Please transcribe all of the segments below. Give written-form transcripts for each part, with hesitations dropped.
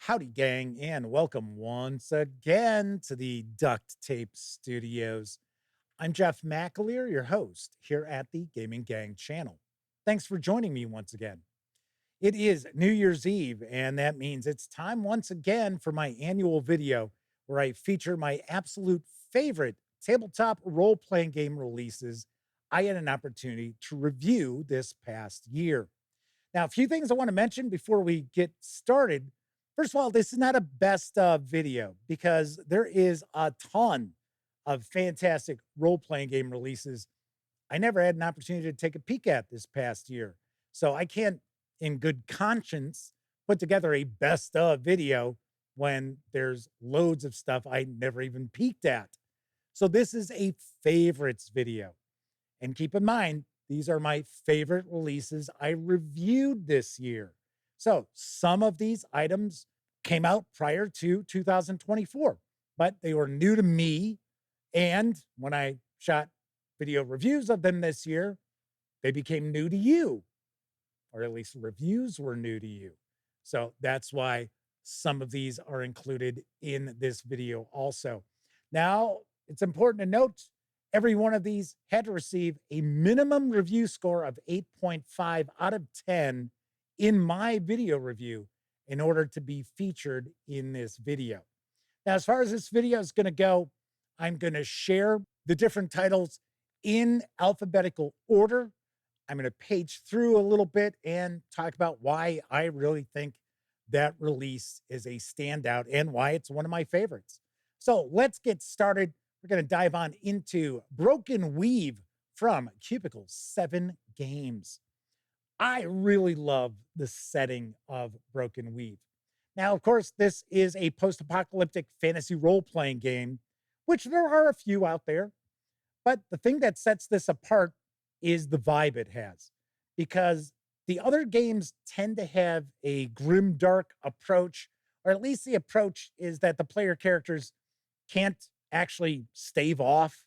Howdy, gang, and welcome once again to the Duct Tape Studios. I'm Jeff McAleer, your host here at the Gaming Gang channel. Thanks for joining me once again. It is New Year's Eve, and that means it's time once again for my annual video where I feature my absolute favorite tabletop role-playing game releases I had an opportunity to review this past year. Now, a few things I want to mention before we get started. First of all, this is not a best of video because there is a ton of fantastic role-playing game releases I never had an opportunity to take a peek at this past year. So I can't, in good conscience, put together a best of video when there's loads of stuff I never even peeked at. So this is a favorites video. And keep in mind, these are my favorite releases I reviewed this year. So some of these items came out prior to 2024, but they were new to me. And when I shot video reviews of them this year, they became new to you, or at least reviews were new to you. So that's why some of these are included in this video also. Now, it's important to note every one of these had to receive a minimum review score of 8.5 out of 10 in my video review in order to be featured in this video. Now, as far as this video is going to go, I'm going to share the different titles in alphabetical order. I'm going to page through a little bit and talk about why I really think that release is a standout and why it's one of my favorites. So let's get started. We're going to dive on into Broken Weave from Cubicle 7 Games. I really love the setting of Broken Weave. Now, of course, this is a post-apocalyptic fantasy role-playing game, which there are a few out there. But the thing that sets this apart is the vibe it has, because the other games tend to have a grim, dark approach, or at least the approach is that the player characters can't actually stave off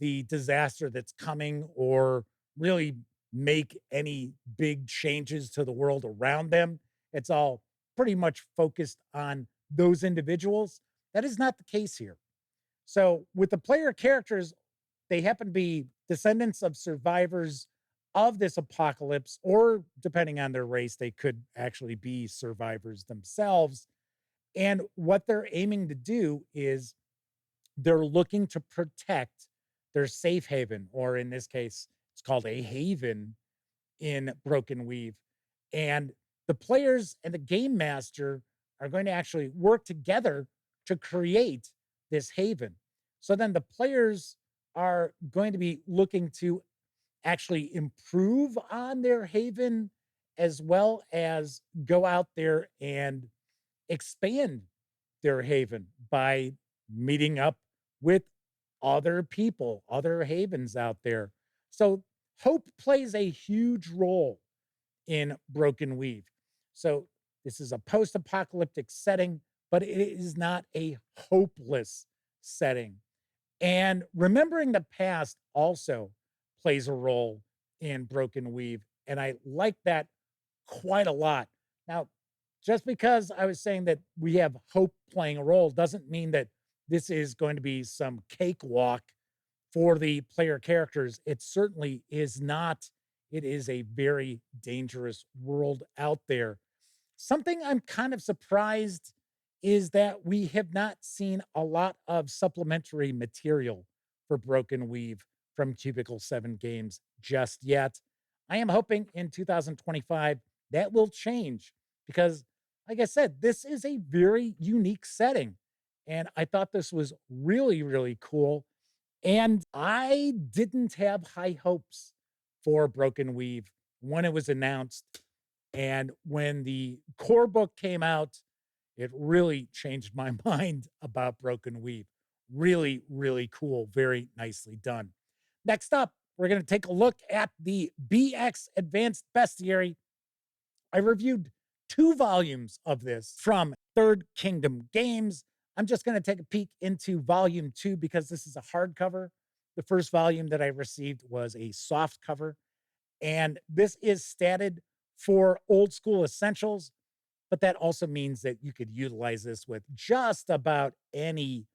the disaster that's coming or really make any big changes to the world around them. It's all pretty much focused on those individuals. That is not the case here. So with the player characters, they happen to be descendants of survivors of this apocalypse, or depending on their race, they could actually be survivors themselves. And what they're aiming to do is they're looking to protect their safe haven, or in this case, it's called a haven in Broken Weave. And the players and the game master are going to actually work together to create this haven. So then the players are going to be looking to actually improve on their haven as well as go out there and expand their haven by meeting up with other people, other havens out there. So hope plays a huge role in Broken Weave. So this is a post-apocalyptic setting, but it is not a hopeless setting. And remembering the past also plays a role in Broken Weave. And I like that quite a lot. Now, just because I was saying that we have hope playing a role doesn't mean that this is going to be some cakewalk for the player characters. It certainly is not. It is a very dangerous world out there. Something I'm kind of surprised is that we have not seen a lot of supplementary material for Broken Weave from Cubicle 7 Games just yet. I am hoping in 2025 that will change because, like I said, this is a very unique setting. And I thought this was really, really cool. And I didn't have high hopes for Broken Weave when it was announced. And when the core book came out, it really changed my mind about Broken Weave. Really, really cool. Very nicely done. Next up, we're going to take a look at the BX Advanced Bestiary. I reviewed 2 volumes of this from Third Kingdom Games. I'm just going to take a peek into volume 2 because this is a hardcover. The first volume that I received was a soft cover. And this is statted for Old School Essentials. but that also means that you could utilize this with just about any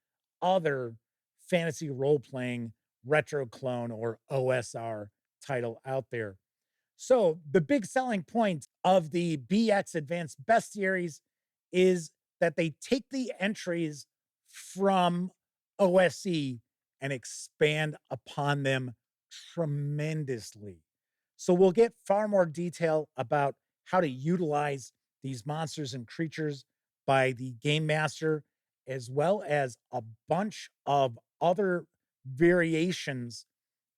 other fantasy role-playing retro clone or OSR title out there. So the big selling point of the BX Advanced Bestiaries is that they take the entries from OSE and expand upon them tremendously. So we'll get far more detail about how to utilize these monsters and creatures by the game master, as well as a bunch of other variations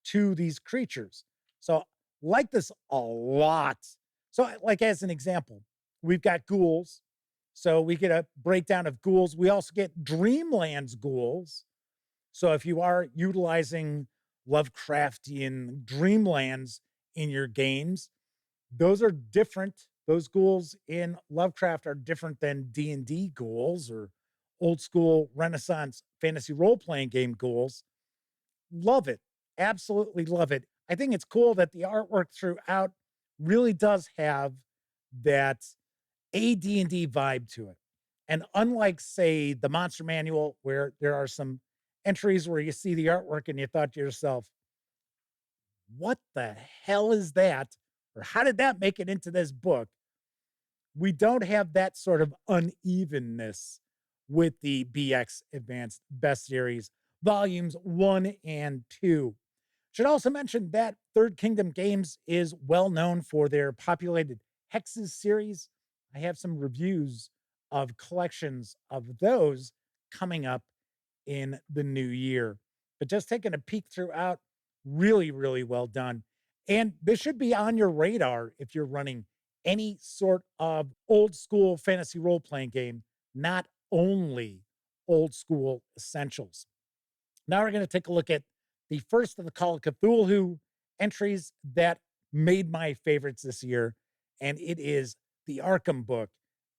to these creatures. So like this a lot. So like as an example, we've got ghouls. So we get a breakdown of ghouls. We also get Dreamlands ghouls. So if you are utilizing Lovecraftian Dreamlands in your games, those are different. Those ghouls in Lovecraft are different than D&D ghouls or old school Renaissance fantasy role-playing game ghouls. Love it. Absolutely love it. I think it's cool that the artwork throughout really does have that AD&D vibe to it. And unlike, say, the Monster Manual, where there are some entries where you see the artwork and you thought to yourself, what the hell is that? Or how did that make it into this book? We don't have that sort of unevenness with the BX Advanced Bestiaries, volumes 1 and 2. Should also mention that Third Kingdom Games is well known for their populated Hexes series. I have some reviews of collections of those coming up in the new year. But just taking a peek throughout, really, really well done. And this should be on your radar if you're running any sort of old school fantasy role playing game, not only old school essentials. Now we're going to take a look at the first of the Call of Cthulhu entries that made my favorites this year, and it is the Arkham book.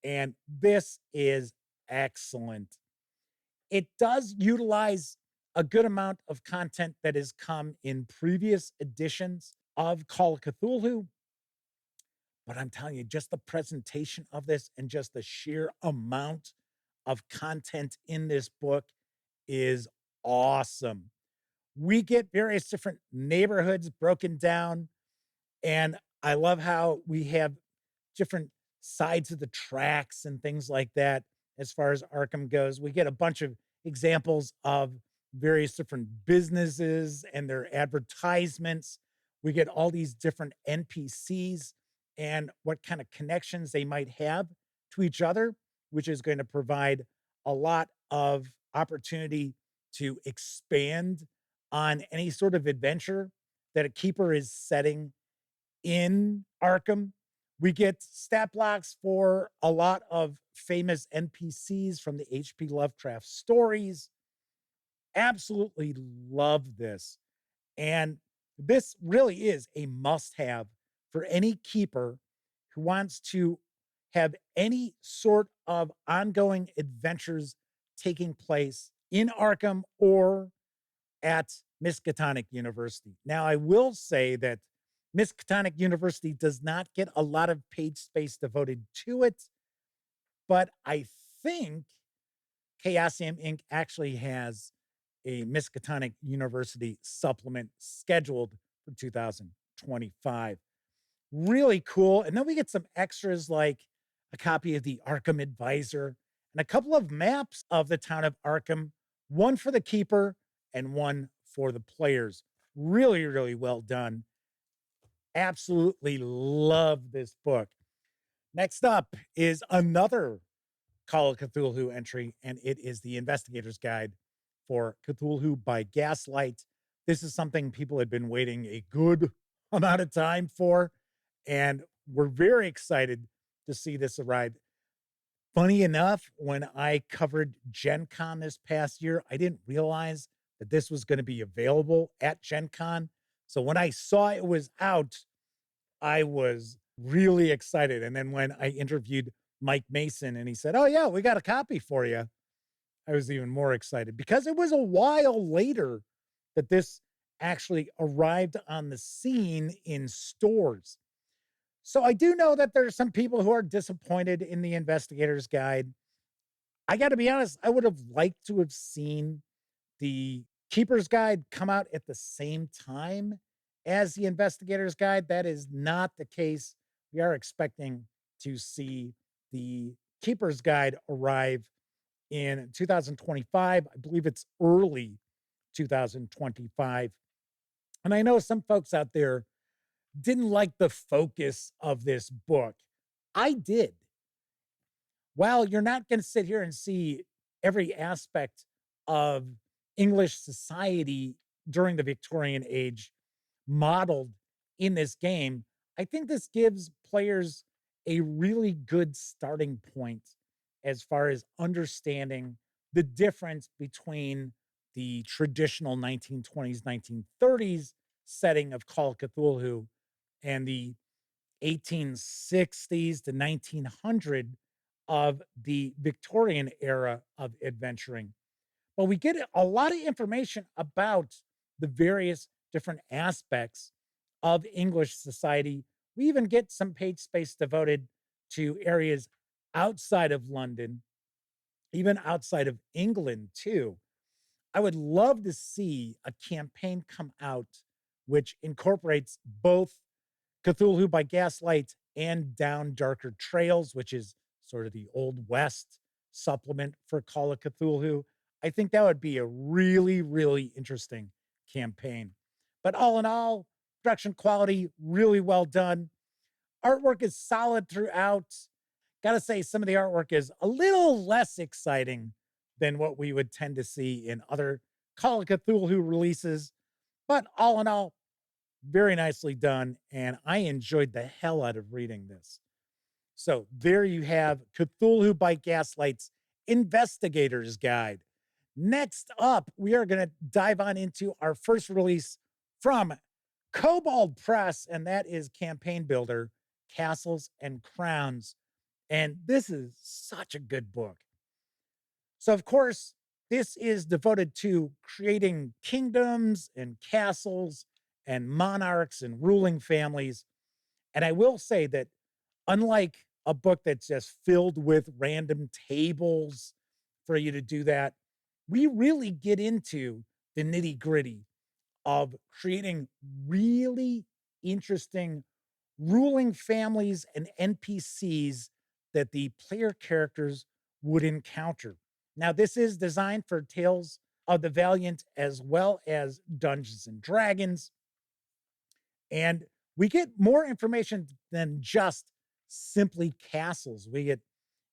And this is excellent. It does utilize a good amount of content that has come in previous editions of Call of Cthulhu. But I'm telling you, just the presentation of this and just the sheer amount of content in this book is awesome. We get various different neighborhoods broken down, and I love how we have different sides of the tracks and things like that as far as Arkham goes. We get a bunch of examples of various different businesses and their advertisements. We get all these different NPCs and what kind of connections they might have to each other, which is going to provide a lot of opportunity to expand on any sort of adventure that a keeper is setting in Arkham. We get stat blocks for a lot of famous NPCs from the H.P. Lovecraft stories. Absolutely love this. And this really is a must have for any keeper who wants to have any sort of ongoing adventures taking place in Arkham or at Miskatonic University. Now, I will say that Miskatonic University does not get a lot of page space devoted to it, but I think Chaosium Inc. actually has a Miskatonic University supplement scheduled for 2025. Really cool. And then we get some extras like a copy of the Arkham Advisor and a couple of maps of the town of Arkham, one for the keeper and one for the players. Really, really well done. Absolutely love this book. Next up is another Call of Cthulhu entry, and it is the Investigator's Guide for Cthulhu by Gaslight. This is something people had been waiting a good amount of time for, and we're very excited to see this arrive. Funny enough, when I covered Gen Con this past year, I didn't realize that this was going to be available at Gen Con. So when I saw it was out, I was really excited. And then when I interviewed Mike Mason and he said, "Oh, yeah, we got a copy for you," I was even more excited because it was a while later that this actually arrived on the scene in stores. So I do know that there's some people who are disappointed in the Investigator's Guide. I got to be honest, I would have liked to have seen the Keeper's Guide come out at the same time as the Investigator's Guide. That is not the case. We are expecting to see the Keeper's Guide arrive in 2025. I believe it's early 2025. And I know some folks out there didn't like the focus of this book. I did. While you're not going to sit here and see every aspect of English society during the Victorian age modeled in this game, I think this gives players a really good starting point as far as understanding the difference between the traditional 1920s, 1930s setting of Call of Cthulhu and the 1860s to 1900 of the Victorian era of adventuring. But we get a lot of information about the various different aspects of English society. We even get some page space devoted to areas outside of London, even outside of England, too. I would love to see a campaign come out which incorporates both Cthulhu by Gaslight and Down Darker Trails, which is sort of the Old West supplement for Call of Cthulhu. I think that would be a really, really interesting campaign. But all in all, production quality, really well done. Artwork is solid throughout. Gotta say, some of the artwork is a little less exciting than what we would tend to see in other Call of Cthulhu releases. But all in all, very nicely done. And I enjoyed the hell out of reading this. So there you have Cthulhu by Gaslight's Investigator's Guide. Next up, we are going to dive on into our first release from Kobold Press, and that is Campaign Builder, Castles and Crowns. And this is such a good book. So, of course, this is devoted to creating kingdoms and castles and monarchs and ruling families. And I will say that, unlike a book that's just filled with random tables for you to do that, we really get into the nitty gritty of creating really interesting ruling families and NPCs that the player characters would encounter. Now, this is designed for Tales of the Valiant as well as Dungeons and Dragons. And we get more information than just simply castles. We get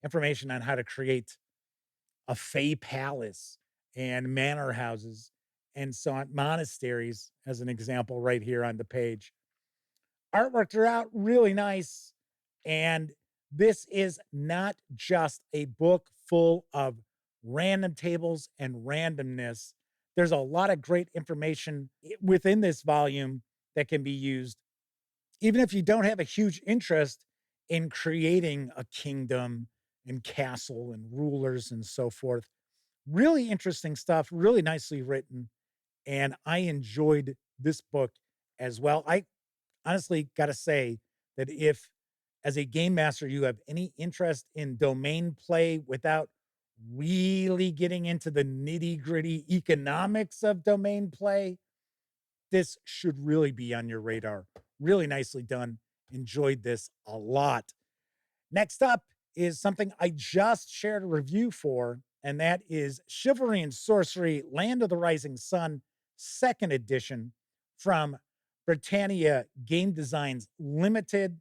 information on how to create a Fey palace and manor houses and so on, monasteries, as an example, right here on the page. Artwork throughout, really nice. And this is not just a book full of random tables and randomness. There's a lot of great information within this volume that can be used, even if you don't have a huge interest in creating a kingdom and castle and rulers and so forth. Really interesting stuff, really nicely written. And I enjoyed this book as well. I honestly got to say that if, as a game master, you have any interest in domain play without really getting into the nitty gritty economics of domain play, this should really be on your radar. Really nicely done. Enjoyed this a lot. Next up is something I just shared a review for, and that is Chivalry and Sorcery Land of the Rising Sun, second edition from Britannia Game Designs Limited.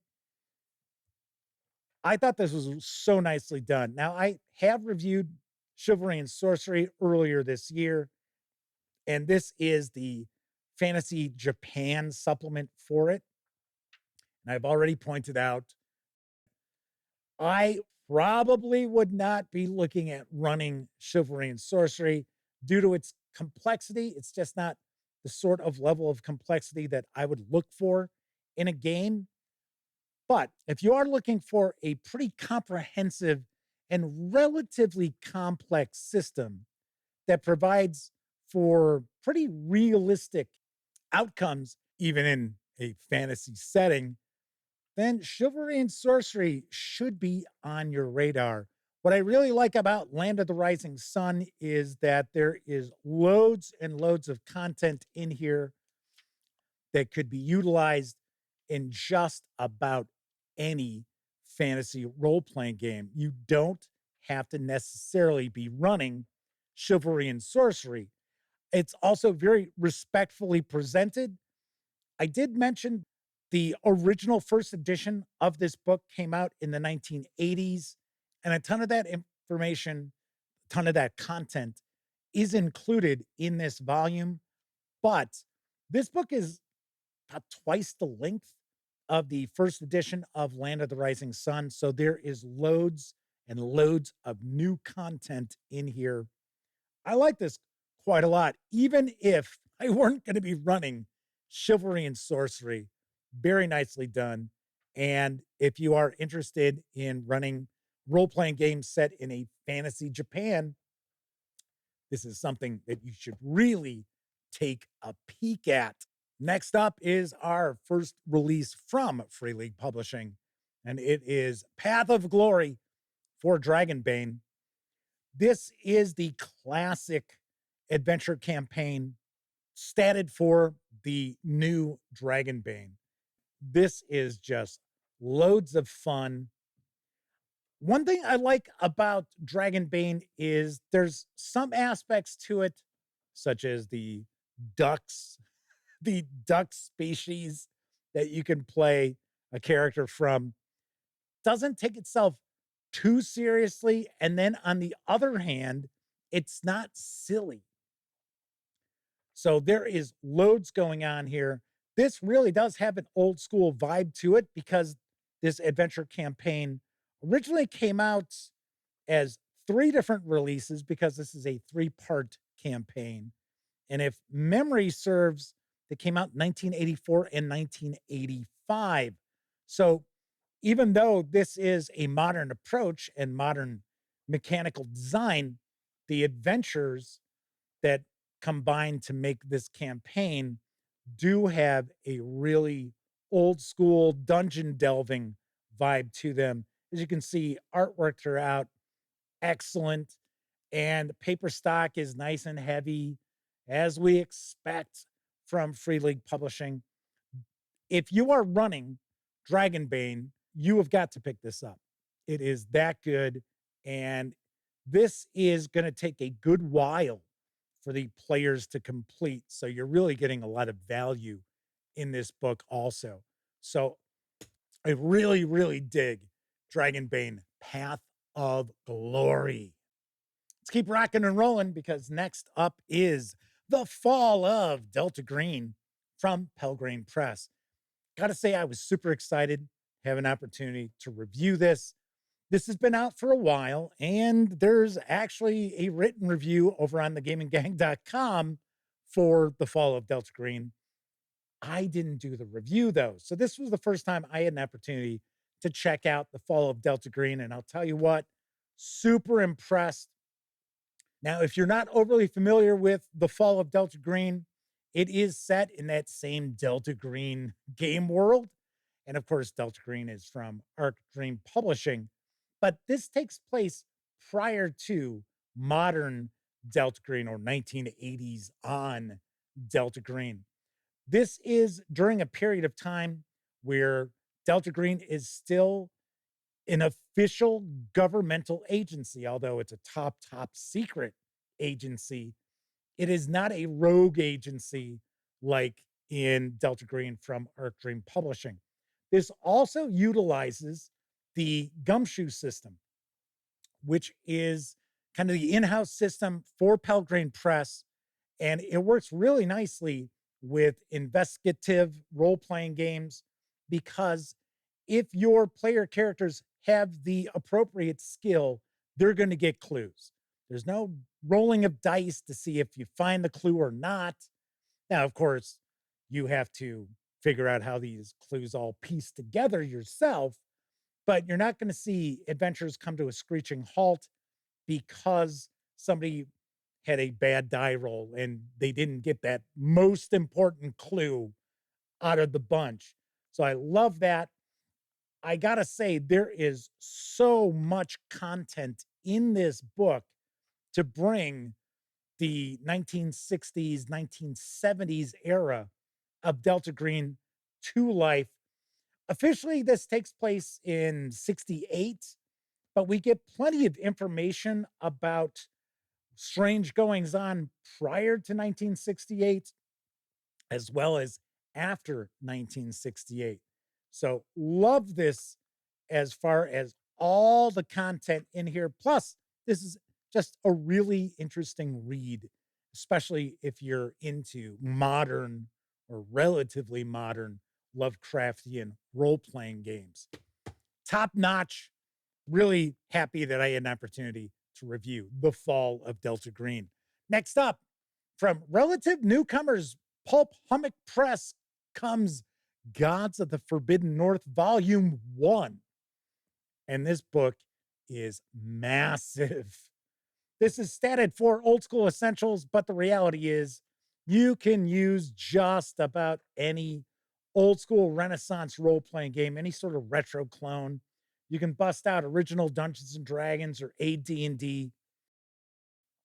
I thought this was so nicely done. Now, I have reviewed Chivalry and Sorcery earlier this year, and this is the Fantasy Japan supplement for it. And I've already pointed out, I probably would not be looking at running Chivalry and Sorcery due to its complexity. It's just not the sort of level of complexity that I would look for in a game. But if you are looking for a pretty comprehensive and relatively complex system that provides for pretty realistic outcomes, even in a fantasy setting, then chivalry and sorcery should be on your radar. What I really like about Land of the Rising Sun is that there is loads and loads of content in here that could be utilized in just about any fantasy role playing game. You don't have to necessarily be running chivalry and sorcery. It's also very respectfully presented. I did mention the original first edition of this book came out in the 1980s, and a ton of that information, a ton of that content is included in this volume. But this book is about twice the length of the first edition of Land of the Rising Sun. So there is loads and loads of new content in here. I like this quite a lot, even if I weren't going to be running chivalry and sorcery. Very nicely done. And if you are interested in running role playing games set in a fantasy Japan, this is something that you should really take a peek at. Next up is our first release from Free League Publishing, and it is Path of Glory for Dragonbane. This is the classic adventure campaign statted for the new Dragonbane. This is just loads of fun. One thing I like about Dragonbane is there's some aspects to it, such as ducks, the duck species that you can play a character from. Doesn't take itself too seriously. And then on the other hand, it's not silly. So there is loads going on here. This really does have an old school vibe to it because this adventure campaign originally came out as three different releases because this is a three-part campaign. And if memory serves, they came out in 1984 and 1985. So even though this is a modern approach and modern mechanical design, the adventures that combine to make this campaign do have a really old school dungeon delving vibe to them. As you can see, artwork throughout, excellent, and paper stock is nice and heavy, as we expect from Free League Publishing. If you are running Dragonbane, you have got to pick this up. It is that good, and this is going to take a good while for the players to complete. So you're really getting a lot of value in this book also. So I really, really dig Dragonbane Path of Glory. Let's keep rocking and rolling because next up is The Fall of Delta Green from Pelgrane Press. Gotta say, I was super excited to have an opportunity to review this. This has been out for a while, and there's actually a written review over on thegaminggang.com for The Fall of Delta Green. I didn't do the review though. So this was the first time I had an opportunity to check out The Fall of Delta Green. And I'll tell you what, super impressed. Now, if you're not overly familiar with The Fall of Delta Green, it is set in that same Delta Green game world. And of course, Delta Green is from Arc Dream Publishing. But this takes place prior to modern Delta Green or 1980s on Delta Green. This is during a period of time where Delta Green is still an official governmental agency, although it's a top secret agency. It is not a rogue agency like in Delta Green from Arc Dream Publishing. This also utilizes the gumshoe system, which is kind of the in-house system for Pelgrane Press, and it works really nicely with investigative role-playing games because if your player characters have the appropriate skill, they're going to get clues. There's no rolling of dice to see if you find the clue or not. Now, of course, you have to figure out how these clues all piece together yourself, but you're not going to see adventures come to a screeching halt because somebody had a bad die roll and they didn't get that most important clue out of the bunch. So I love that. I gotta say, there is so much content in this book to bring the 1960s, 1970s era of Delta Green to life. Officially, this takes place in 68, but we get plenty of information about strange goings on prior to 1968 as well as after 1968. So, love this as far as all the content in here. Plus, this is just a really interesting read, especially if you're into modern or relatively modern Lovecraftian role playing games. Top notch. Really happy that I had an opportunity to review The Fall of Delta Green. Next up, from relative newcomers, Pulp Hummock Press, comes Gods of the Forbidden North, Volume 1. And this book is massive. This is statted for old school essentials, but the reality is you can use just about any old school Renaissance role playing game, any sort of retro clone. You can bust out original Dungeons and Dragons or AD&D.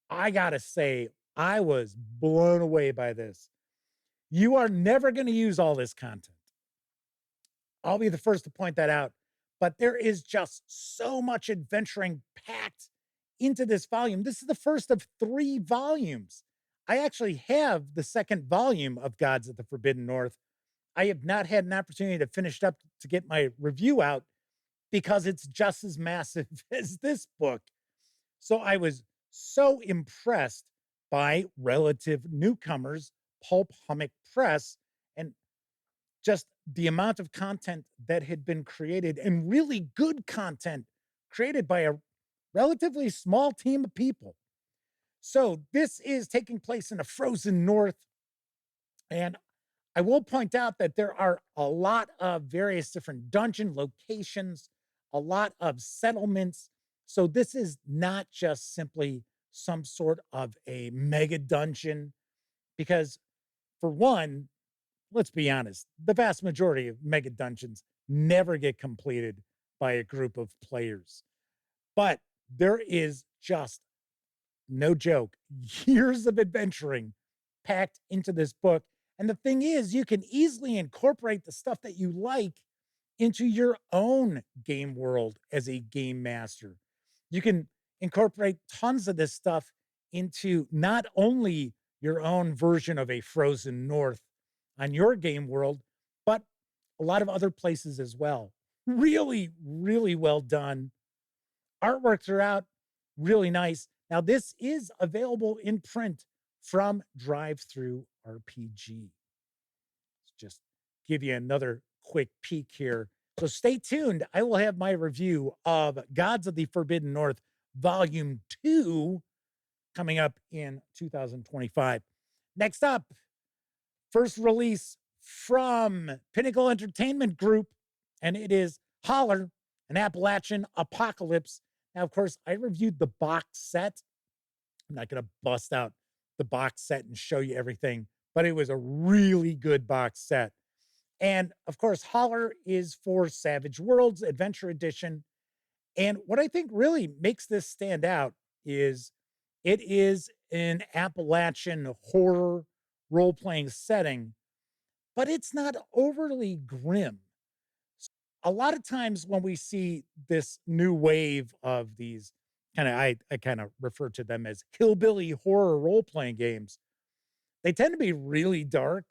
I gotta say, I was blown away by this. You are never going to use all this content. I'll be the first to point that out. But there is just so much adventuring packed into this volume. This is the first of 3 volumes. I actually have the second volume of Gods of the Forbidden North. I have not had an opportunity to finish it up to get my review out because it's just as massive as this book. So I was so impressed by relative newcomers, Pulp Hummock Press, and just the amount of content that had been created and really good content created by a relatively small team of people. So this is taking place in a frozen north. And I will point out that there are a lot of various different dungeon locations, a lot of settlements. So this is not just simply some sort of a mega dungeon, because for one, let's be honest, the vast majority of mega dungeons never get completed by a group of players. But there is just, no joke, years of adventuring packed into this book. And the thing is, you can easily incorporate the stuff that you like into your own game world as a game master. You can incorporate tons of this stuff into not only your own version of a frozen north on your game world, but a lot of other places as well. Really, really well done. Artworks are out, really nice. Now, this is available in print from Drive Through RPG. Let's just give you another quick peek here. So stay tuned. I will have my review of Gods of the Forbidden North, Volume 2, coming up in 2025. Next up, first release from Pinnacle Entertainment Group, and it is Holler, an Appalachian Apocalypse. Now, of course, I reviewed the box set. I'm not going to bust out the box set and show you everything, but it was a really good box set. And of course, Holler is for Savage Worlds Adventure Edition. And what I think really makes this stand out is it is an Appalachian horror role playing setting, but it's not overly grim. A lot of times when we see this new wave of these kind of, I kind of refer to them as hillbilly horror role playing games, they tend to be really dark.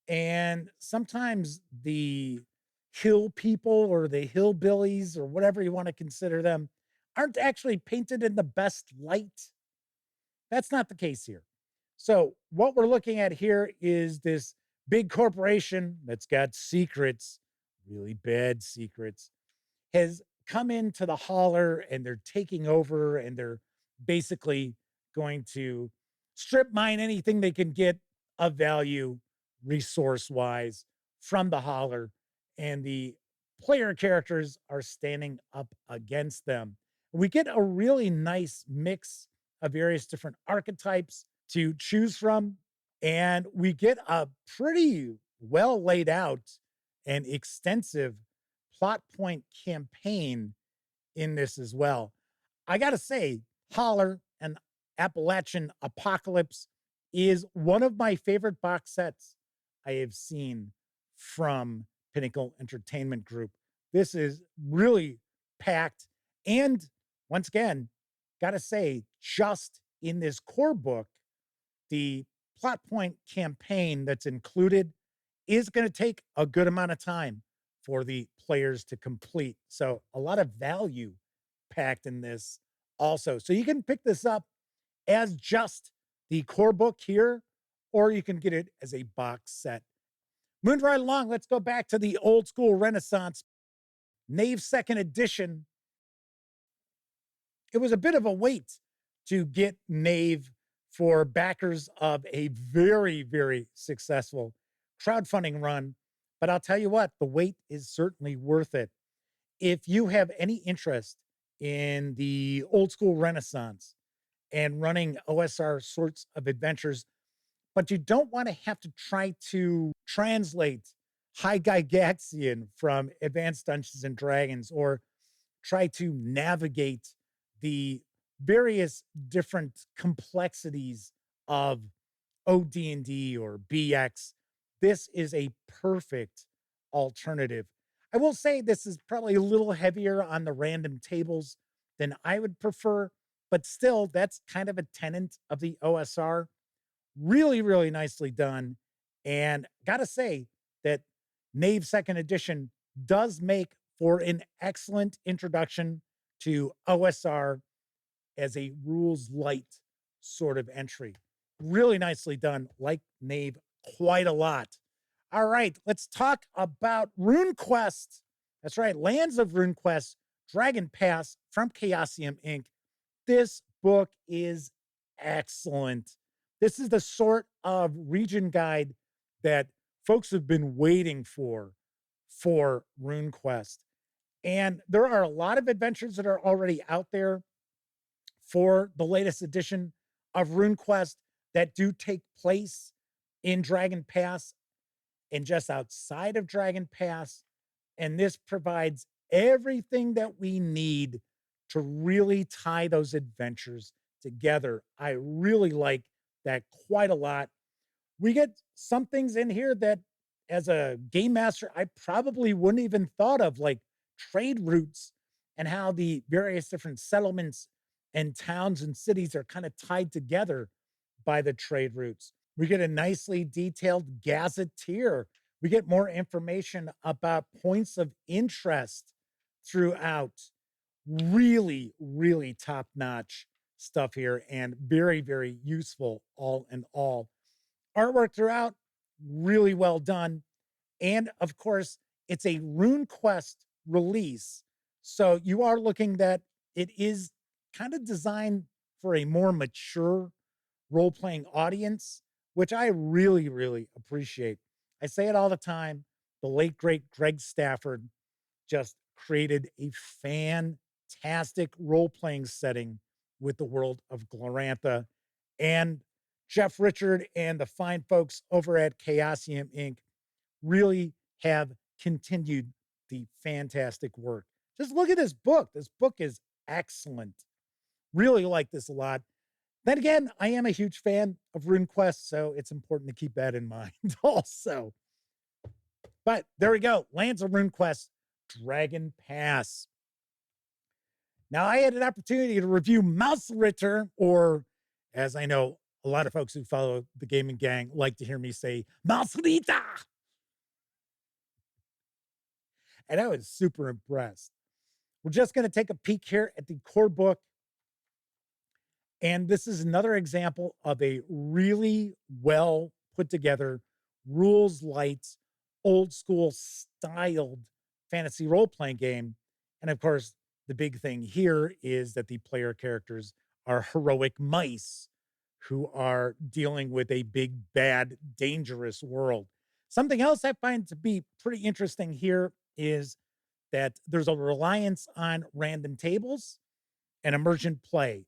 And sometimes the hill people or the hillbillies or whatever you want to consider them aren't actually painted in the best light. That's not the case here. So, what we're looking at here is this big corporation that's got secrets, really bad secrets, has come into the Holler and they're taking over and they're basically going to strip mine anything they can get of value resource wise from the Holler. And the player characters are standing up against them. We get a really nice mix of various different archetypes to choose from. And we get a pretty well laid out and extensive plot point campaign in this as well. I got to say, Holler and Appalachian Apocalypse is one of my favorite box sets I have seen from Pinnacle Entertainment Group. This is really packed. And once again, got to say, just in this core book, the plot point campaign that's included is going to take a good amount of time for the players to complete. So, a lot of value packed in this also. So, you can pick this up as just the core book here, or you can get it as a box set. Moving right along, let's go back to the old school Renaissance Knave second edition. It was a bit of a wait to get Knave for backers of a very, very successful crowdfunding run. But I'll tell you what, the wait is certainly worth it. If you have any interest in the old school Renaissance and running OSR sorts of adventures, but you don't want to have to try to translate High Gygaxian from Advanced Dungeons and Dragons or try to navigate the various different complexities of OD&D or BX, this is a perfect alternative. I will say this is probably a little heavier on the random tables than I would prefer, but still, that's kind of a tenet of the OSR. Really, really nicely done. And gotta say that Knave second edition does make for an excellent introduction to OSR as a rules light sort of entry. Really nicely done. Like Knave quite a lot. All right, let's talk about RuneQuest. That's right, Lands of RuneQuest, Dragon Pass from Chaosium Inc. This book is excellent. This is the sort of region guide that folks have been waiting for RuneQuest. And there are a lot of adventures that are already out there for the latest edition of RuneQuest that do take place in Dragon Pass and just outside of Dragon Pass. And this provides everything that we need to really tie those adventures together. I really like that quite a lot. We get some things in here that, as a game master, I probably wouldn't even thought of, like trade routes and how the various different settlements and towns and cities are kind of tied together by the trade routes. We get a nicely detailed gazetteer. We get more information about points of interest throughout. Really, really top notch stuff here and very, very useful all in all. Artwork throughout, really well done. And of course, it's a RuneQuest release. So you are looking that it is kind of designed for a more mature role playing audience, which I really, really appreciate. I say it all the time. The late, great Greg Stafford just created a fantastic role playing setting with the world of Glorantha. And Jeff Richard and the fine folks over at Chaosium Inc. really have continued the fantastic work. Just look at this book. This book is excellent. Really like this a lot. Then again, I am a huge fan of RuneQuest, so it's important to keep that in mind also. But there we go. Lands of RuneQuest, Dragon Pass. Now, I had an opportunity to review Moustyr, or as I know, a lot of folks who follow the gaming gang like to hear me say, Moustyr. And I was super impressed. We're just going to take a peek here at the core book. And this is another example of a really well put together, rules light, old school styled fantasy role playing game. And of course, the big thing here is that the player characters are heroic mice who are dealing with a big, bad, dangerous world. Something else I find to be pretty interesting here is that there's a reliance on random tables and emergent play.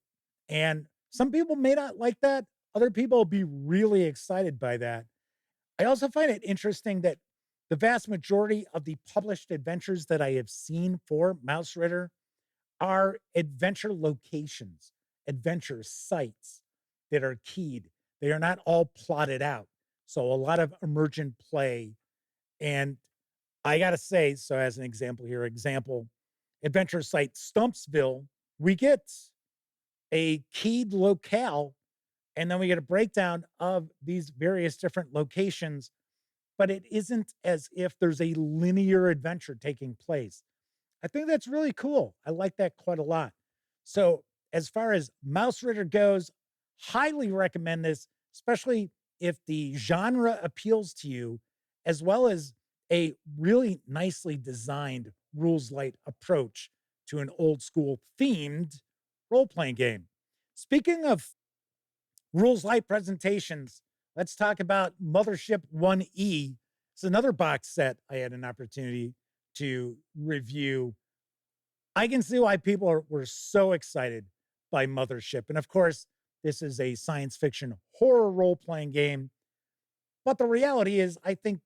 And some people may not like that. Other people will be really excited by that. I also find it interesting that The vast majority of the published adventures that I have seen for Mouse Ritter are adventure locations, adventure sites that are keyed. They are not all plotted out. So a lot of emergent play. And I got to say, so as an example here, adventure site Stumpsville, we get a keyed locale, and then we get a breakdown of these various different locations, but it isn't as if there's a linear adventure taking place. I think that's really cool. I like that quite a lot. So, as far as Mouse Ritter goes, highly recommend this, especially if the genre appeals to you, as well as a really nicely designed rules light approach to an old school themed role playing game. Speaking of rules light presentations, let's talk about Mothership 1E. It's another box set I had an opportunity to review. I can see why were so excited by Mothership. And of course, this is a science fiction horror role playing game. But the reality is, I think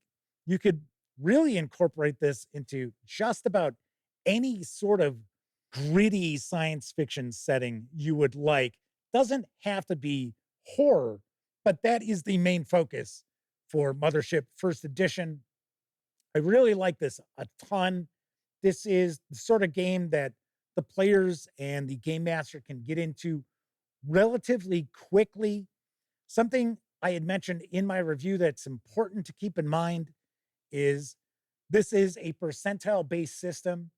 you could really incorporate this into just about any sort of gritty science fiction setting you would like. Doesn't have to be horror, but that is the main focus for Mothership First Edition. I really like this a ton. This is the sort of game that the players and the game master can get into relatively quickly. Something I had mentioned in my review that's important to keep in mind is this is a percentile based system,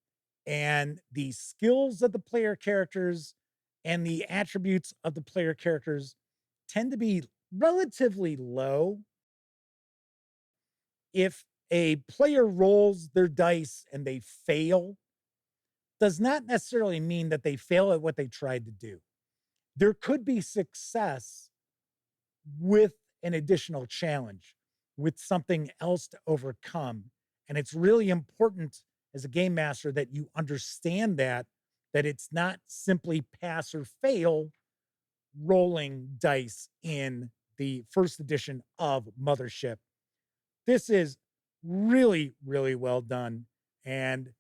and the skills of the player characters and the attributes of the player characters tend to be relatively low. If a player rolls their dice and they fail, does not necessarily mean that they fail at what they tried to do. There could be success with an additional challenge, with something else to overcome. And it's really important as a game master that you understand that it's not simply pass or fail rolling dice in the first edition of Mothership. This is really, really well done. And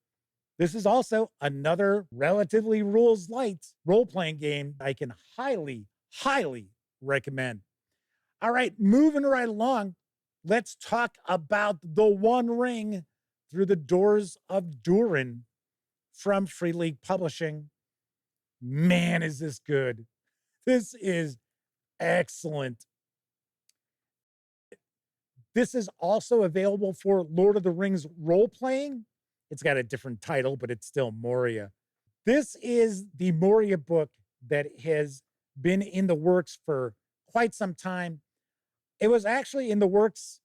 this is also another relatively rules light role playing game I can highly, highly recommend. All right, moving right along, let's talk about The One Ring Through the Doors of Duran from Free League Publishing. Man, is this good! This is excellent. This is also available for Lord of the Rings role playing. It's got a different title, but it's still Moria. This is the Moria book that has been in the works for quite some time. It was actually in the works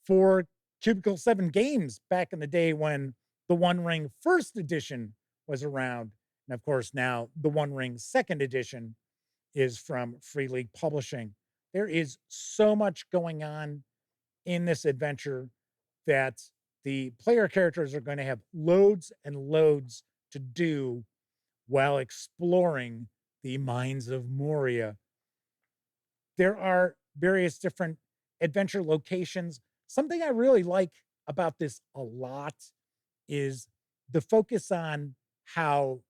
for Cubicle 7 Games back in the day when the One Ring first edition was around. And of course, now the One Ring second edition is from Free League Publishing. There is so much going on in this adventure that the player characters are going to have loads and loads to do while exploring the mines of Moria. There are various different adventure locations. Something I really like about this a lot is the focus on how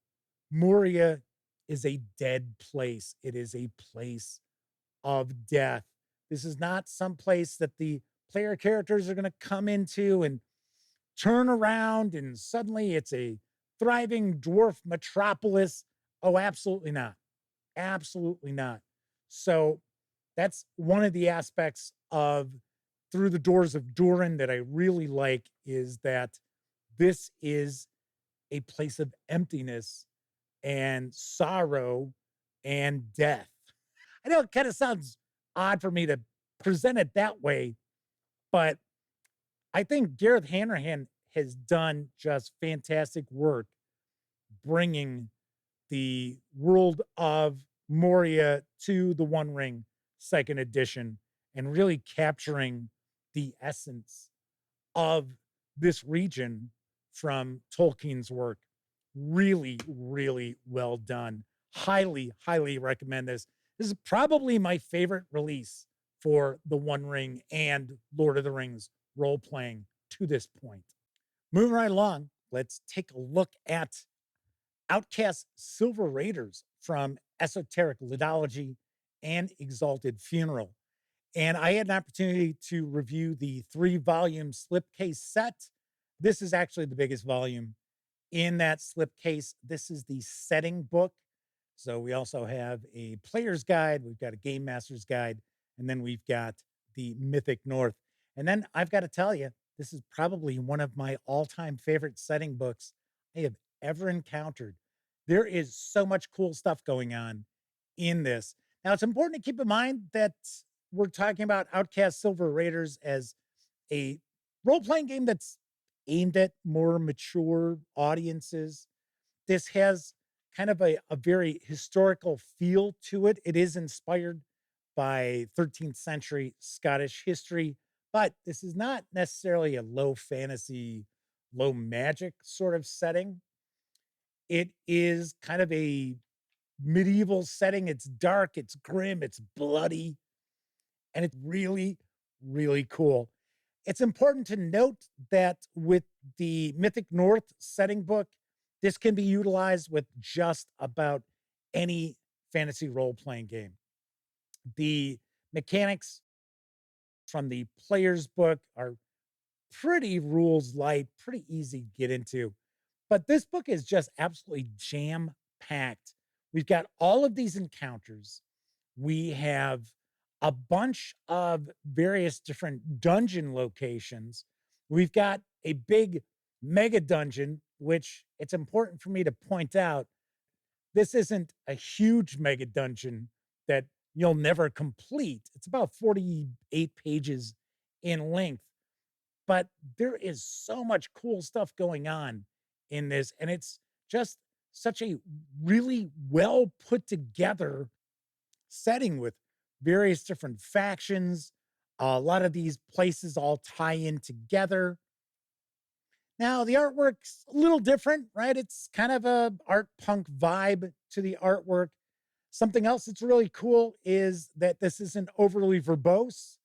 Moria is a dead place. It is a place of death. This is not some place that the player characters are going to come into and turn around and suddenly it's a thriving dwarf metropolis. Oh, absolutely not. Absolutely not. So that's one of the aspects of Through the Doors of Duran that I really like is that this is a place of emptiness and sorrow and death. I know it kind of sounds odd for me to present it that way, but I think Gareth Hanrahan has done just fantastic work bringing the world of Moria to the One Ring second edition and really capturing the essence of this region from Tolkien's work. Really, really well done. Highly, highly recommend this. This is probably my favorite release for the One Ring and Lord of the Rings role playing to this point. Moving right along, let's take a look at Outcast Silver Raiders from Esoteric Ludology and Exalted Funeral. And I had an opportunity to review the 3-volume slipcase set. This is actually the biggest volume in that slipcase. This is the setting book. So we also have a player's guide, we've got a game master's guide, and then we've got the Mythic North. And then I've got to tell you, this is probably one of my all-time favorite setting books I have ever encountered. There is so much cool stuff going on in this. Now, it's important to keep in mind that we're talking about Outcast Silver Raiders as a role-playing game that's aimed at more mature audiences. This has kind of a very historical feel to it. It is inspired by 13th century Scottish history, but this is not necessarily a low fantasy, low magic sort of setting. It is kind of a medieval setting. It's dark, it's grim, it's bloody, and it's really, really cool. It's important to note that with the Mythic North setting book, this can be utilized with just about any fantasy role playing game. The mechanics from the player's book are pretty rules light, pretty easy to get into. But this book is just absolutely jam packed. We've got all of these encounters. We have a bunch of various different dungeon locations. We've got a big mega dungeon, which it's important for me to point out. This isn't a huge mega dungeon that you'll never complete. It's about 48 pages in length, but there is so much cool stuff going on in this. And it's just such a really well put together setting with various different factions. A lot of these places all tie in together. Now, the artwork's a little different, right? It's kind of a art punk vibe to the artwork. Something else that's really cool is that this isn't overly verbose.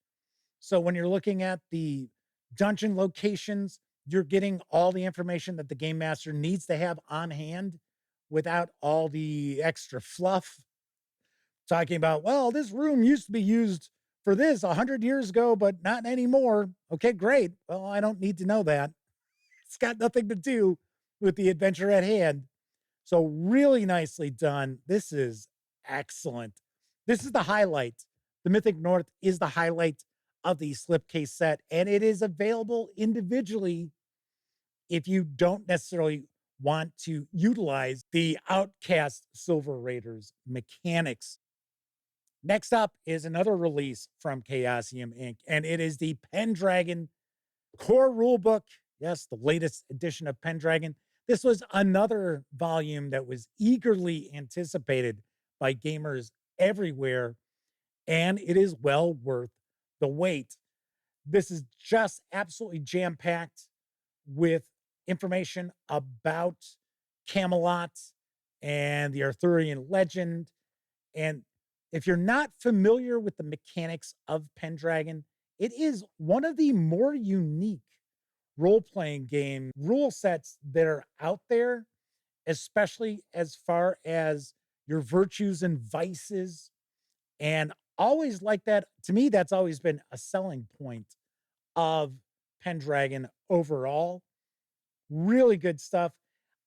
So when you're looking at the dungeon locations, you're getting all the information that the game master needs to have on hand without all the extra fluff. Talking about, well, this room used to be used for this 100 years ago, but not anymore. Okay, great. Well, I don't need to know that. It's got nothing to do with the adventure at hand. So really nicely done. This is excellent. This is the highlight. The Mythic North is the highlight of the slipcase set, and it is available individually if you don't necessarily want to utilize the Outcast Silver Raiders mechanics. Next up is another release from Chaosium Inc., and it is the Pendragon Core Rulebook. Yes, the latest edition of Pendragon. This was another volume that was eagerly anticipated by gamers everywhere, and it is well worth the wait. This is just absolutely jam-packed with information about Camelot and the Arthurian legend. And if you're not familiar with the mechanics of Pendragon, it is one of the more unique role-playing game rule sets that are out there, especially as far as your virtues and vices. And always like that, to me, that's always been a selling point of Pendragon overall. Really good stuff.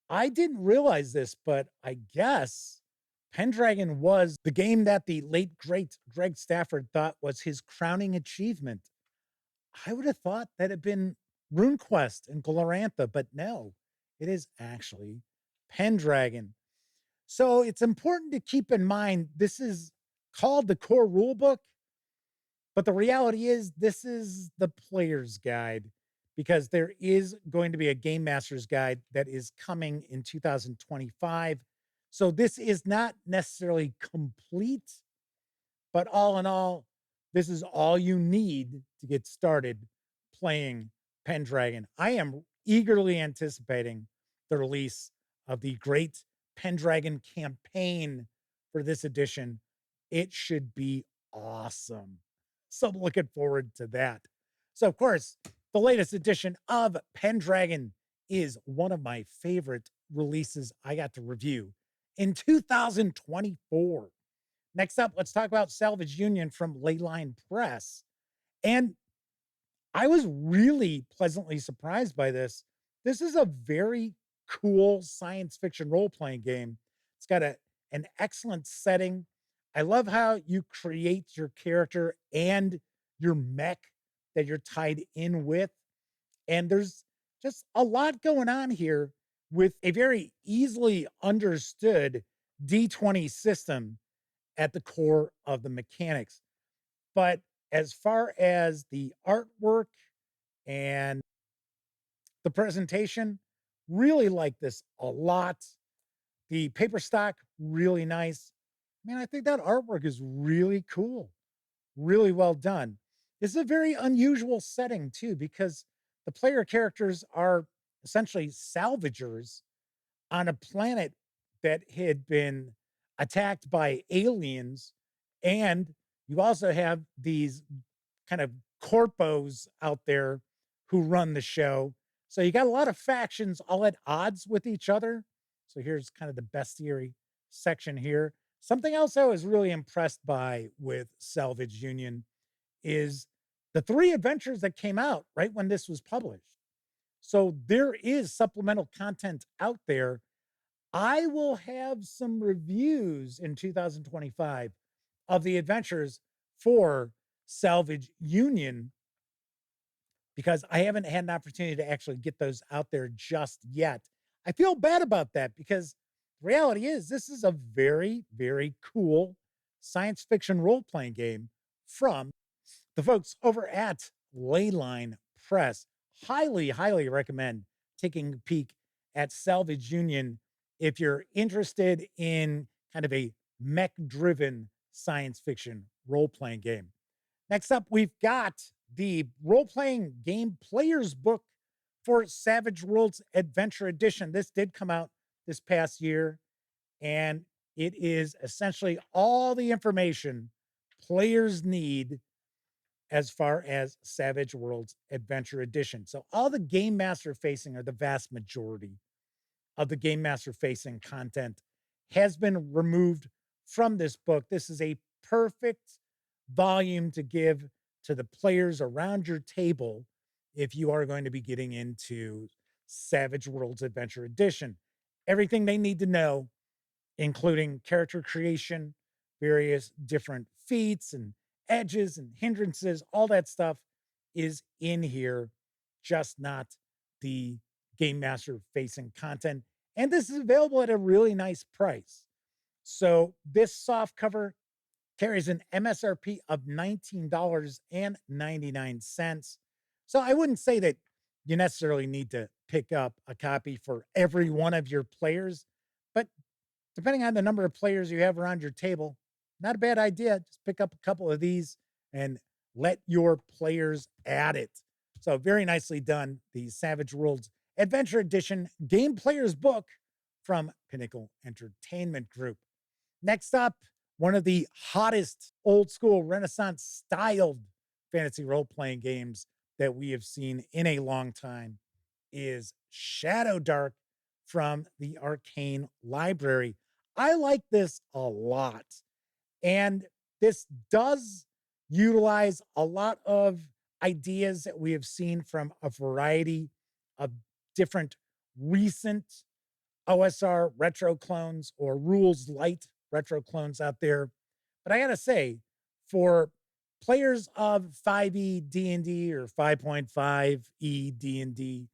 I didn't realize this, but I guess Pendragon was the game that the late great Greg Stafford thought was his crowning achievement. I would have thought that had been RuneQuest and Glorantha, but no, it is actually Pendragon. So it's important to keep in mind this is called the core rulebook, but the reality is this is the player's guide because there is going to be a game master's guide that is coming in 2025. So this is not necessarily complete, but all in all, this is all you need to get started playing Pendragon. I am eagerly anticipating the release of the great Pendragon campaign for this edition. It should be awesome. So I'm looking forward to that. So, of course, The latest edition of Pendragon is one of my favorite releases I got to review in 2024. Next up, let's talk about Salvage Union from Leyline Press. And I was really pleasantly surprised by this. This is a very cool science fiction role playing game. It's got an excellent setting. I love how you create your character and your mech that you're tied in with. And there's just a lot going on here with a very easily understood D20 system at the core of the mechanics. But as far as the artwork and the presentation, really like this a lot. The paper stock, really nice. Man, I think that artwork is really cool. Really well done. This is a very unusual setting, too, because the player characters are essentially salvagers on a planet that had been attacked by aliens. And you also have these kind of corpos out there who run the show. So you got a lot of factions all at odds with each other. So here's kind of the bestiary section here. Something else I was really impressed by with Salvage Union is the 3 adventures that came out right when this was published. So there is supplemental content out there. I will have some reviews in 2025 of the adventures for Salvage Union because I haven't had an opportunity to actually get those out there just yet. I feel bad about that because the reality is this is a very, very cool science fiction role playing game from the folks over at Leyline Press. Highly, highly recommend taking a peek at Salvage Union if you're interested in kind of a mech driven science fiction role playing game. Next up, we've got the role playing game player's book for Savage Worlds Adventure Edition. This did come out this past year, and it is essentially all the information players need as far as Savage Worlds Adventure Edition. So all the game master facing, or the vast majority of the game master facing content, has been removed from this book. This is a perfect volume to give to the players around your table if you are going to be getting into Savage Worlds Adventure Edition. Everything they need to know, including character creation, various different feats and edges and hindrances, all that stuff is in here, just not the game master facing content. And this is available at a really nice price. So this soft cover carries an MSRP of $19.99. So I wouldn't say that you necessarily need to pick up a copy for every one of your players, but depending on the number of players you have around your table, not a bad idea. Just pick up a couple of these and let your players at it. So very nicely done. The Savage Worlds Adventure Edition Game Player's Book from Pinnacle Entertainment Group. Next up, one of the hottest old school Renaissance styled fantasy role-playing games that we have seen in a long time is Shadow Dark from the Arcane Library. I like this a lot. And this does utilize a lot of ideas that we have seen from a variety of different recent OSR retro clones or Rules Light retro clones out there. But I got to say, for players of 5e D&D or 5.5e D&D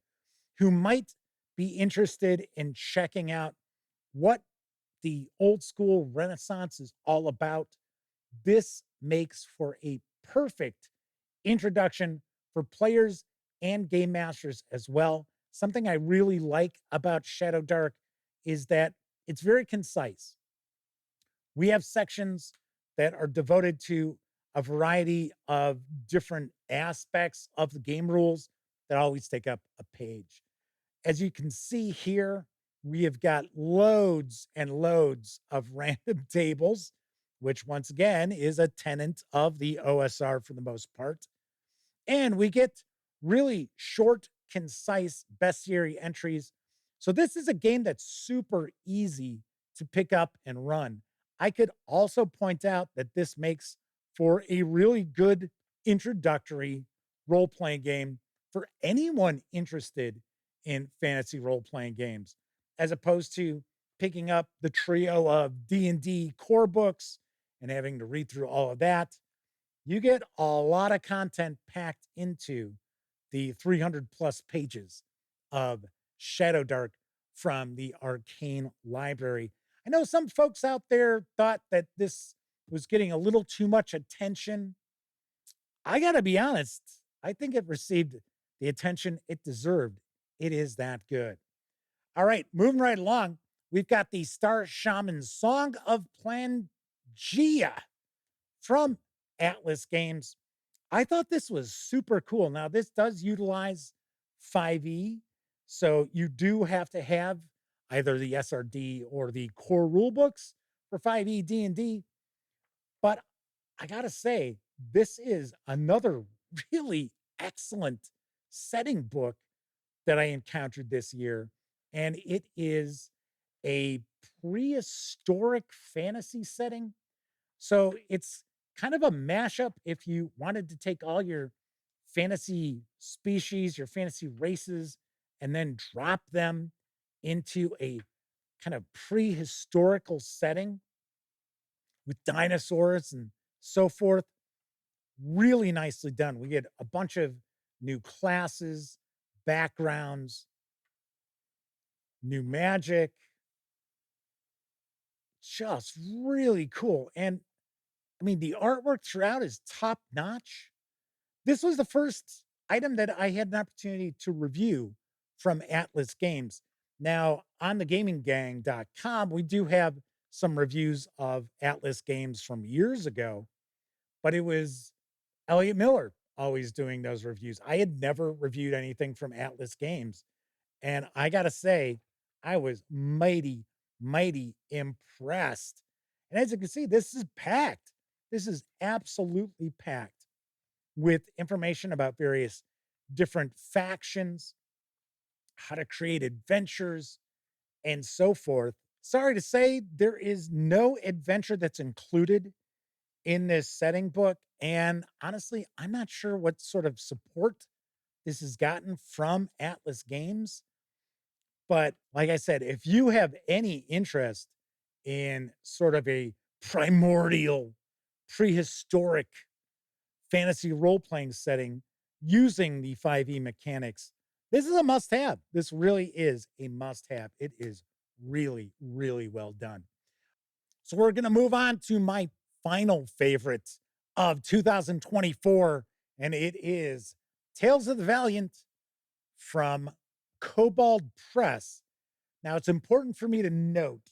who might be interested in checking out what the old school Renaissance is all about, this makes for a perfect introduction for players and game masters as well. Something I really like about Shadow Dark is that it's very concise. We have sections that are devoted to a variety of different aspects of the game rules that always take up a page. As you can see here, we have got loads and loads of random tables, which once again is a tenet of the OSR for the most part. And we get really short, concise bestiary entries. So this is a game that's super easy to pick up and run. I could also point out that this makes for a really good introductory role playing game for anyone interested in fantasy role playing games, as opposed to picking up the trio of D&D core books and having to read through all of that. You get a lot of content packed into the 300 plus pages of Shadow Dark from the Arcane Library. I know some folks out there thought that this was getting a little too much attention. I got to be honest, I think it received the attention it deserved. It is that good. All right, moving right along, we've got the Star Shaman Song of Plangia from Atlas Games. I thought this was super cool. Now, this does utilize 5e, so you do have to have either the SRD or the core rule books for 5e D&D. But I gotta say, this is another really excellent setting book that I encountered this year, and it is a prehistoric fantasy setting. So it's kind of a mashup if you wanted to take all your fantasy species, your fantasy races, and then drop them into a kind of prehistorical setting with dinosaurs and so forth. Really nicely done. We get a bunch of new classes, backgrounds, new magic. Just really cool. And I mean, the artwork throughout is top notch. This was the first item that I had an opportunity to review from Atlas Games. Now, on the gaminggang.com, we do have some reviews of Atlas Games from years ago, but it was Elliot Miller always doing those reviews. I had never reviewed anything from Atlas Games. And I got to say, I was mighty, mighty impressed. And as you can see, this is packed. This is absolutely packed with information about various different factions, how to create adventures, and so forth. Sorry to say, there is no adventure that's included in this setting book. And honestly, I'm not sure what sort of support this has gotten from Atlas Games. But like I said, if you have any interest in sort of a primordial, prehistoric fantasy role playing setting using the 5e mechanics, this is a must have. This really is a must have. It is really, really well done. So we're going to move on to my final favorite of 2024, and it is Tales of the Valiant from Kobold Press. Now, it's important for me to note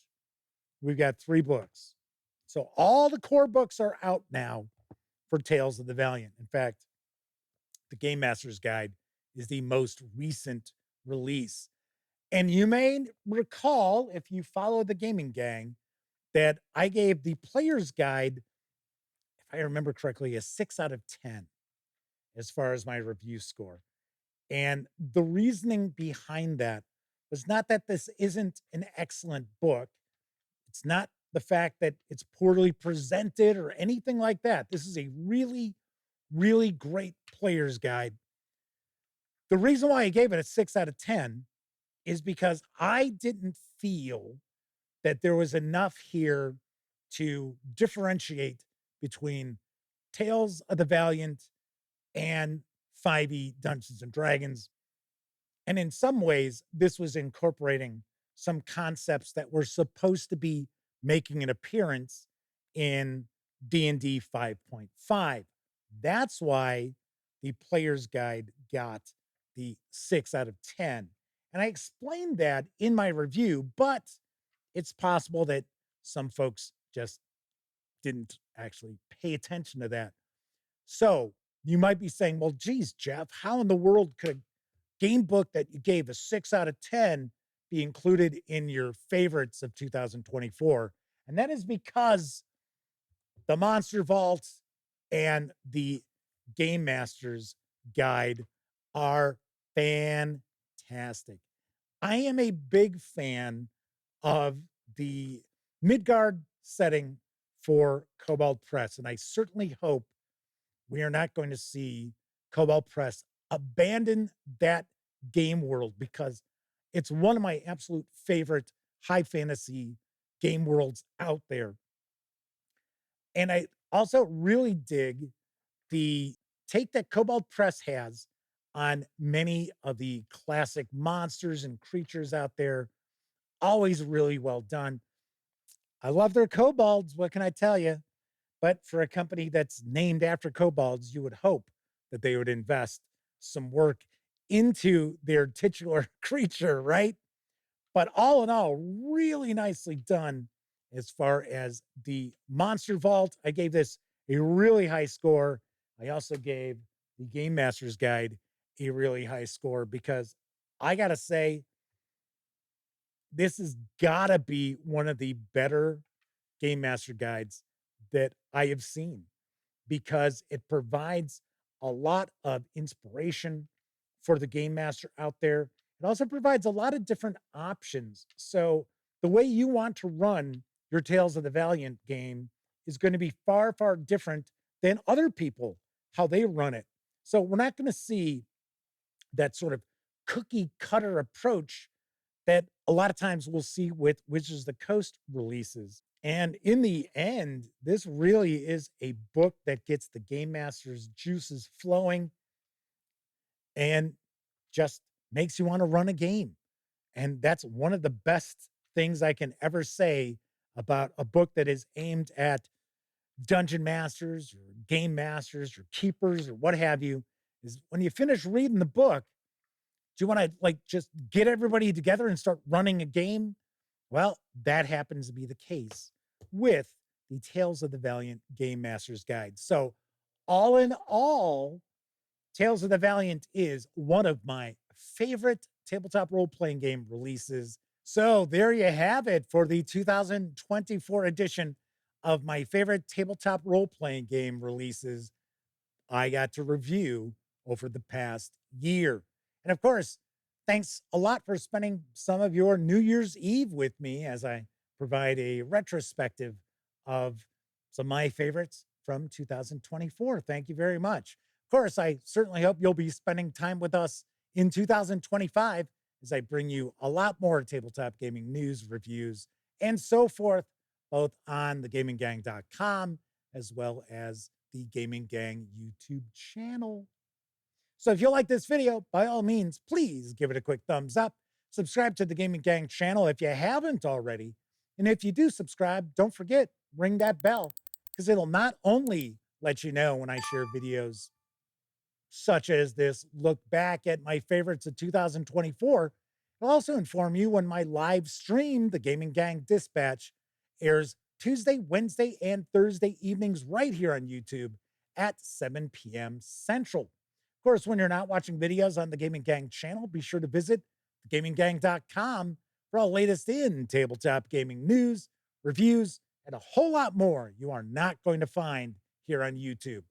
we've got 3 books. So all the core books are out now for Tales of the Valiant. In fact, the Game Master's Guide is the most recent release. And you may recall, if you follow the Gaming Gang, that I gave the Player's Guide, if I remember correctly, a 6 out of 10 as far as my review score. And the reasoning behind that was not that this isn't an excellent book. It's not the fact that it's poorly presented or anything like that. This is a really, really great player's guide. The reason why I gave it a 6 out of 10 is because I didn't feel that there was enough here to differentiate between Tales of the Valiant and 5e Dungeons and Dragons. And in some ways, this was incorporating some concepts that were supposed to be making an appearance in D&D 5.5. That's why the player's guide got the 6 out of 10. And I explained that in my review, but it's possible that some folks just didn't actually pay attention to that. So you might be saying, well, geez, Jeff, how in the world could a game book that you gave a 6 out of 10 be included in your favorites of 2024? And that is because the Monster Vault and the Game Master's Guide are fantastic. I am a big fan of the Midgard setting for Cobalt Press, and I certainly hope we are not going to see Cobalt Press abandon that game world because it's one of my absolute favorite high fantasy game worlds out there. And I also really dig the take that Cobalt Press has on many of the classic monsters and creatures out there. Always really well done. I love their kobolds. What can I tell you? But for a company that's named after kobolds, you would hope that they would invest some work into their titular creature, right? But all in all, really nicely done as far as the Monster Vault. I gave this a really high score. I also gave the Game Master's Guide a really high score because I got to say, this has got to be one of the better Game Master guides that I have seen because it provides a lot of inspiration for the game master out there. It also provides a lot of different options. So the way you want to run your Tales of the Valiant game is going to be far, far different than other people, how they run it. So we're not going to see that sort of cookie cutter approach that a lot of times we'll see with Wizards of the Coast releases. And in the end, this really is a book that gets the game master's juices flowing and just makes you want to run a game. And that's one of the best things I can ever say about a book that is aimed at dungeon masters or game masters or keepers or what have you, is when you finish reading the book, do you want to like just get everybody together and start running a game? Well, that happens to be the case with the Tales of the Valiant Game Master's Guide. So, all in all, Tales of the Valiant is one of my favorite tabletop role playing game releases. So, there you have it for the 2024 edition of my favorite tabletop role playing game releases I got to review over the past year. And of course, thanks a lot for spending some of your New Year's Eve with me as I provide a retrospective of some of my favorites from 2024. Thank you very much. Of course, I certainly hope you'll be spending time with us in 2025 as I bring you a lot more tabletop gaming news, reviews, and so forth, both on thegaminggang.com as well as the Gaming Gang YouTube channel. So if you like this video, by all means, please give it a quick thumbs up. Subscribe to the Gaming Gang channel if you haven't already. And if you do subscribe, don't forget, ring that bell because it'll not only let you know when I share videos such as this look back at my favorites of 2024, it'll also inform you when my live stream, the Gaming Gang Dispatch, airs Tuesday, Wednesday, and Thursday evenings right here on YouTube at 7 p.m. Central. Of course, when you're not watching videos on the Gaming Gang channel, be sure to visit thegaminggang.com for all latest in tabletop gaming news, reviews, and a whole lot more you are not going to find here on YouTube.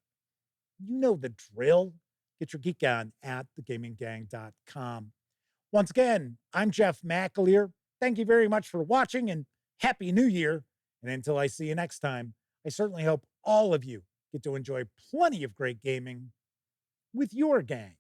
You know the drill. Get your geek on at thegaminggang.com. Once again, I'm Jeff McAleer. Thank you very much for watching and Happy New Year. And until I see you next time, I certainly hope all of you get to enjoy plenty of great gaming with your gang.